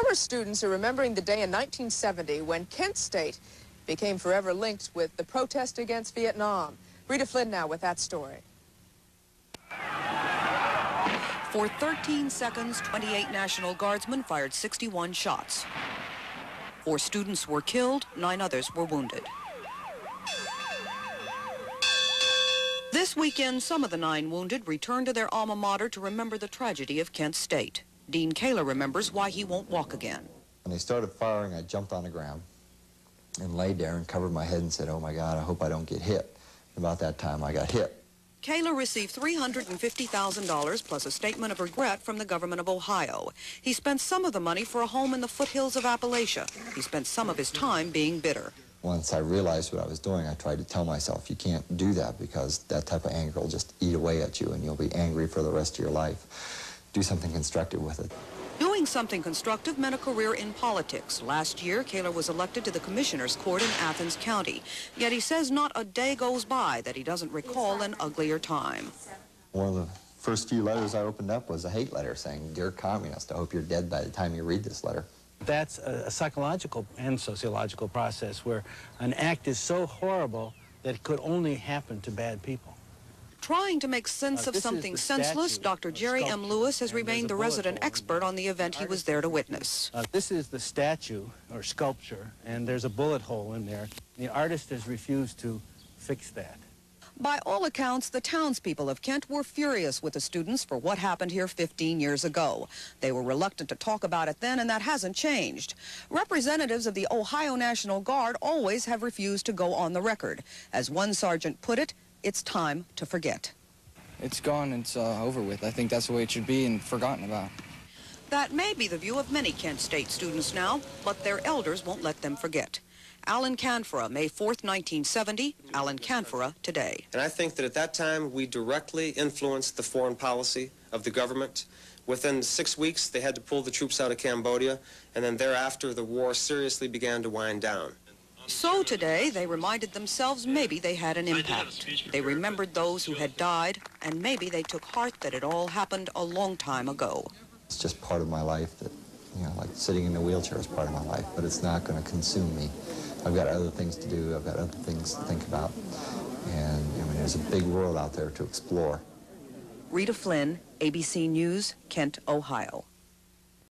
Former students are remembering the day in 1970 when Kent State became forever linked with the protest against Vietnam. Rita Flynn now with that story. For 13 seconds, 28 National Guardsmen fired 61 shots. 4 students were killed, 9 others were wounded. This weekend, some of the 9 wounded returned to their alma mater to remember the tragedy of Kent State. Dean Kaler remembers why he won't walk again. When they started firing, I jumped on the ground and laid there and covered my head and said, "Oh my God, I hope I don't get hit." About that time, I got hit. Kaler received $350,000 plus a statement of regret from the government of Ohio. He spent some of the money for a home in the foothills of Appalachia. He spent some of his time being bitter. Once I realized what I was doing, I tried to tell myself, you can't do that because that type of anger will just eat away at you and you'll be angry for the rest of your life. Do something constructive with it. Doing something constructive meant a career in politics. Last year, Kaler was elected to the Commissioner's Court in Athens County. Yet he says not a day goes by that he doesn't recall an uglier time. One of the first few letters I opened up was a hate letter saying, "Dear Communist, I hope you're dead by the time you read this letter." That's a psychological and sociological process where an act is so horrible that it could only happen to bad people. Trying to make sense of something senseless, Dr. Jerry M. Lewis has remained the resident expert on the event he was there to witness. This is the statue or sculpture, and there's a bullet hole in there. The artist has refused to fix that. By all accounts, the townspeople of Kent were furious with the students for what happened here 15 years ago. They were reluctant to talk about it then, and that hasn't changed. Representatives of the Ohio National Guard always have refused to go on the record. As one sergeant put it, it's time to forget. It's gone, it's over with. I think that's the way it should be and forgotten about. That may be the view of many Kent State students now, but their elders won't let them forget. Alan Canfora, May 4th, 1970, Alan Canfora today. And I think that at that time we directly influenced the foreign policy of the government. Within 6 weeks they had to pull the troops out of Cambodia, and then thereafter the war seriously began to wind down. So today they reminded themselves maybe they had an impact. They remembered those who had died, and maybe they took heart that it all happened a long time ago. It's just part of my life that, you know, like sitting in a wheelchair is part of my life, but it's not going to consume me. I've got other things to do, I've got other things to think about, and I mean, there's a big world out there to explore. Rita Flynn, ABC News, Kent, Ohio.